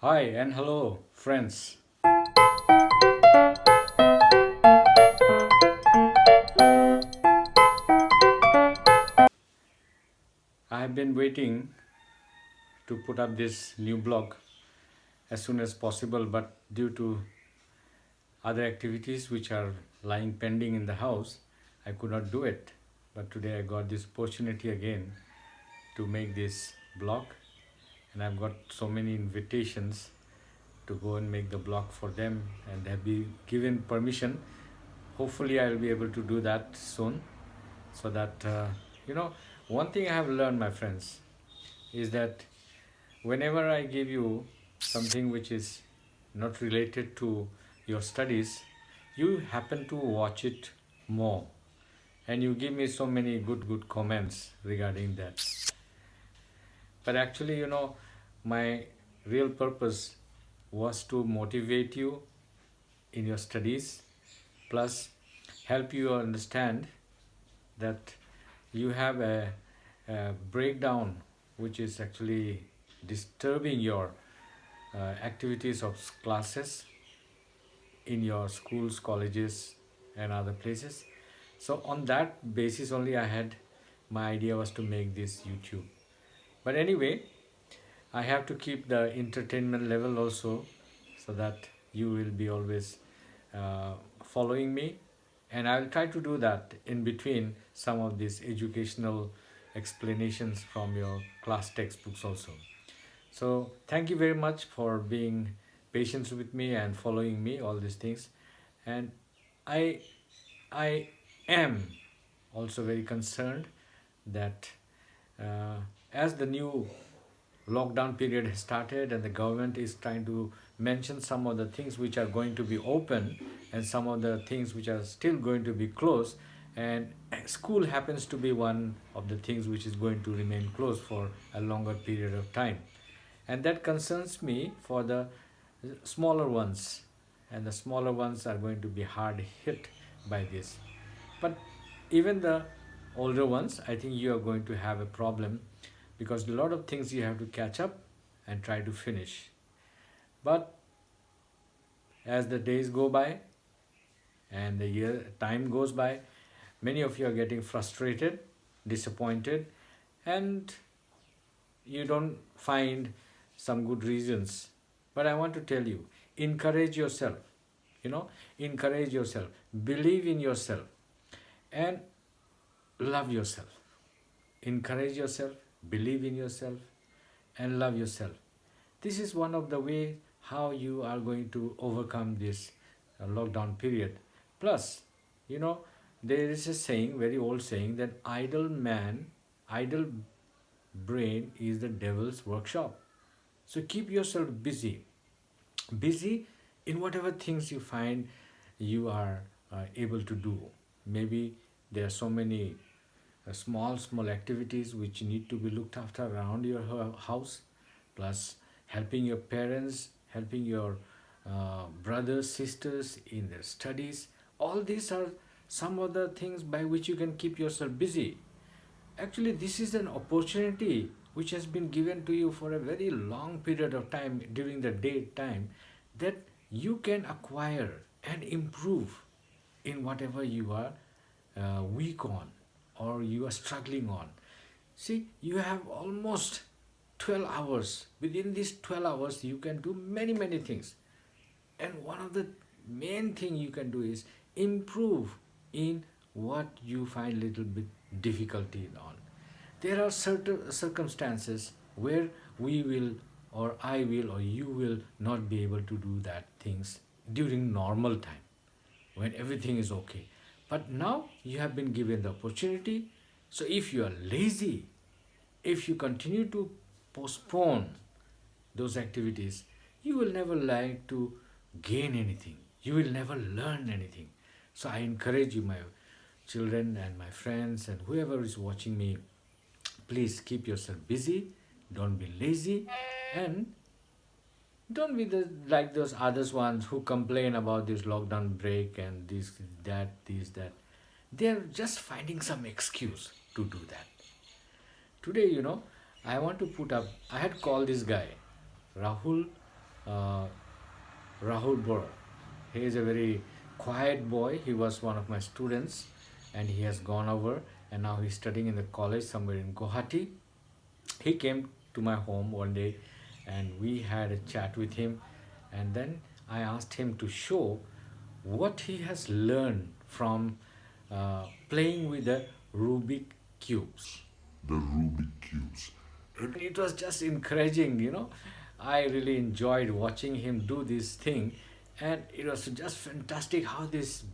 Hi and hello, friends. I have been waiting to put up this new blog as soon as possible, but due to other activities which are lying pending in the house, I could not do it. But today I got this opportunity again to make this blog, and I've got so many invitations to go and make the blog for them, and they have been given permission. Hopefully, I'll be able to do that soon so that you know one thing I have learned, my friends, is that whenever I give you something which is not related to your studies, you happen to watch it more, and you give me so many good comments regarding that. But actually, my real purpose was to motivate you in your studies, plus help you understand that you have a breakdown which is actually disturbing your activities of classes in your schools, colleges, and other places. So on that basis only, my idea was to make this YouTube. But anyway, I have to keep the entertainment level also, so that you will be always following me, and I'll try to do that in between some of these educational explanations from your class textbooks also. So thank you very much for being patient with me and following me all these things. And I I am also very concerned that as the new lockdown period has started and the government is trying to mention some of the things which are going to be open and some of the things which are still going to be closed, and school happens to be one of the things which is going to remain closed for a longer period of time, and that concerns me for the smaller ones, and the smaller ones are going to be hard hit by this. But even the older ones, I think you are going to have a problem, because a lot of things you have to catch up and try to finish. But as the days go by and the year time goes by, many of you are getting frustrated, disappointed, and you don't find some good reasons. But I want to tell you, encourage yourself, encourage yourself, believe in yourself, and love yourself. Encourage yourself, believe in yourself, and love yourself. This is one of the ways how you are going to overcome this lockdown period. Plus, you know, there is a saying, very old saying, that idle brain is the devil's workshop. So keep yourself busy in whatever things you find you are able to do. Maybe there are so many small activities which need to be looked after around your house, plus helping your parents, helping your brothers, sisters in their studies. All these are some of the things by which you can keep yourself busy. Actually, this is an opportunity which has been given to you for a very long period of time during the daytime, that you can acquire and improve in whatever you are weak on or you are struggling on. See, you have almost 12 hours. Within these 12 hours, you can do many things. And one of the main thing you can do is improve in what you find little bit difficulty on. There are certain circumstances where we will, or I will, or you will not be able to do that things during normal time when everything is okay. But now you have been given the opportunity. So if you are lazy, if you continue to postpone those activities, you will never like to gain anything. You will never learn anything. So I encourage you, my children and my friends and whoever is watching me, please keep yourself busy, don't be lazy, and don't be like those others ones who complain about this lockdown break and this, that. They're just finding some excuse to do that. Today, I want to put up, I had called this guy, Rahul uh, Rahul Bora. He is a very quiet boy. He was one of my students and he has gone over and now he's studying in the college somewhere in Guwahati. He came to my home one day and we had a chat with him, and then I asked him to show what he has learned from playing with the Rubik cubes. The Rubik cubes. And it was just encouraging, I really enjoyed watching him do this thing, and it was just fantastic how this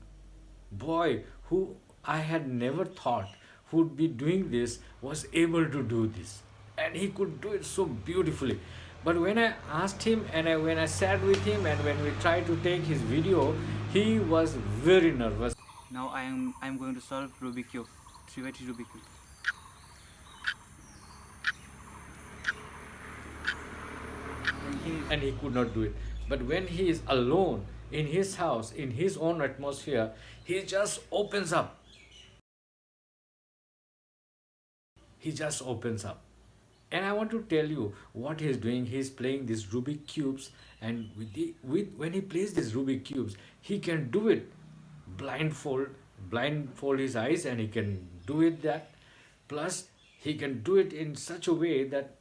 boy who I had never thought would be doing this was able to do this, and he could do it so beautifully. But when I asked him and when I sat with him and when we tried to take his video, he was very nervous. Now I am going to solve Rubik cube, 3x3 Rubik cube. And he could not do it. But when he is alone in his house, in his own atmosphere, he just opens up. He just opens up. And I want to tell you what he's doing. He's playing these Rubik cubes, and when he plays these Rubik cubes, he can do it blindfold his eyes, and he can do it that. Plus, he can do it in such a way that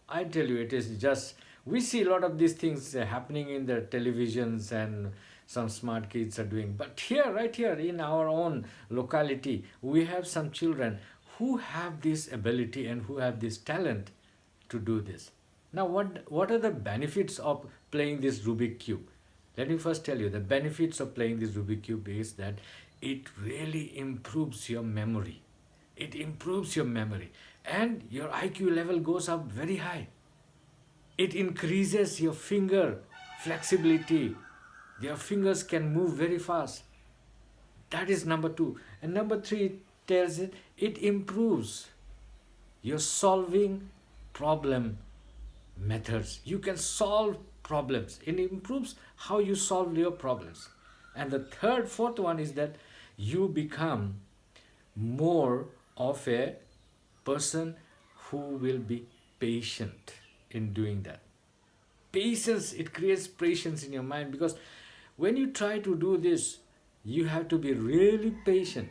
I tell you, it is just, we see a lot of these things happening in the televisions and some smart kids are doing. But here, right here in our own locality, we have some children who have this ability and who have this talent to do this. Now, what are the benefits of playing this Rubik Cube? Let me first tell you, the benefits of playing this Rubik Cube is that it really improves your memory. It improves your memory and your IQ level goes up very high. It increases your finger flexibility. Your fingers can move very fast. That is number 2. And number 3 tells it improves your solving problem methods. You can solve problems. It improves how you solve your problems. And the fourth one is that you become more of a person who will be patient in doing that. Patience, it creates patience in your mind, because when you try to do this, you have to be really patient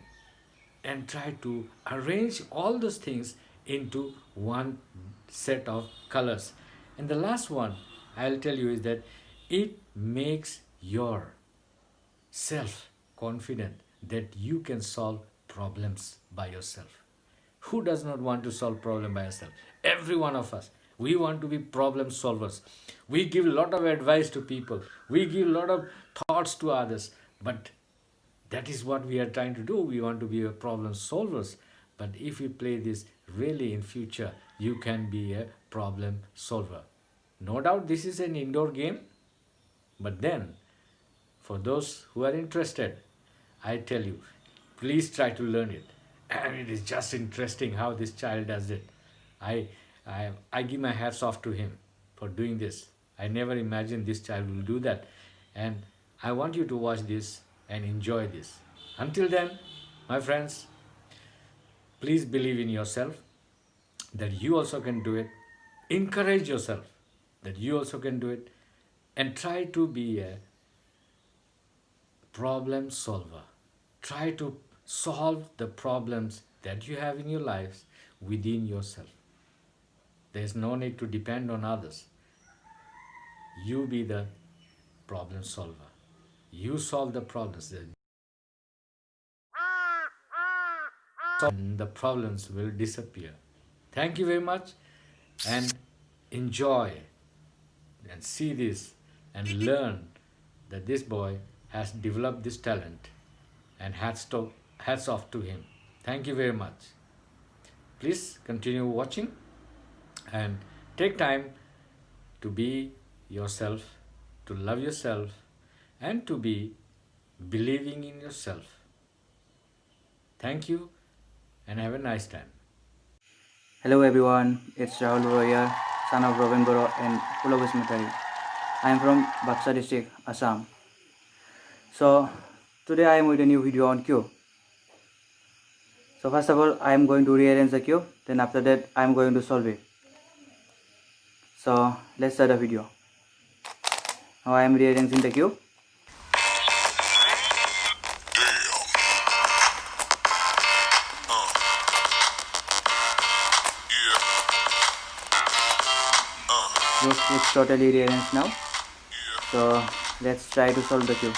and try to arrange all those things into one set of colors. And the last one I'll tell you is that it makes your self confident that you can solve problems by yourself. Who does not want to solve problem by yourself? Every one of us. We want to be problem solvers. We give a lot of advice to people. We give a lot of thoughts to others. But that is what we are trying to do. We want to be a problem solvers. But if you play this, really in future, you can be a problem solver. No doubt this is an indoor game. But then, for those who are interested, I tell you, please try to learn it. And it is just interesting how this child does it. I give my hats off to him for doing this. I never imagined this child will do that. And I want you to watch this and enjoy this. Until then, my friends, please believe in yourself that you also can do it. Encourage yourself that you also can do it. And try to be a problem solver. Try to solve the problems that you have in your lives within yourself. There is no need to depend on others. You be the problem solver. You solve the problems. And the problems will disappear. Thank you very much, and enjoy and see this and learn that this boy has developed this talent, and hats off to him. Thank you very much. Please continue watching and take time to be yourself, to love yourself, and to be believing in yourself. Thank you and have a nice time. Hello everyone, it's Rahul Roya, son of Robin Boro and Pulawis Matari. I am from Baksa district, Assam. So today I am with a new video on cube. So first of all, I am going to rearrange the cube. Then after that, I am going to solve it. So let's start the video. Now I am rearranging the cube. Look, it's totally rearranged now. So let's try to solve the cube.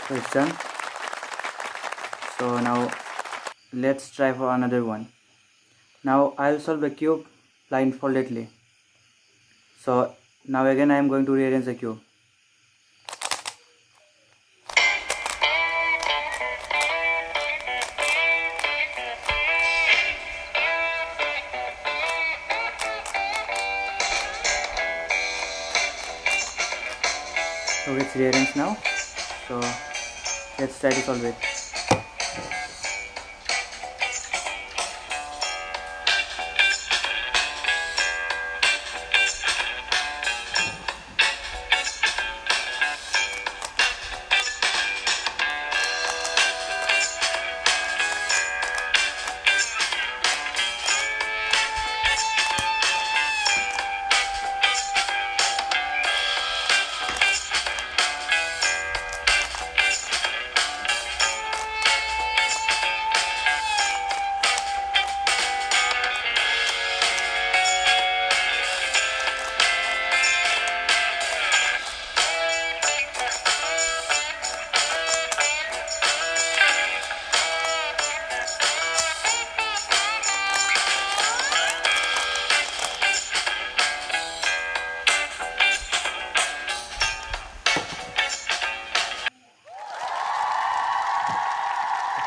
So it's done. So now let's try for another one. Now I'll solve the cube blindfoldedly. So now again I am going to rearrange the cube. So it's rearranged now. So let's try to solve it.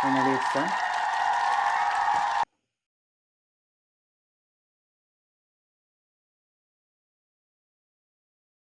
Finally it's done.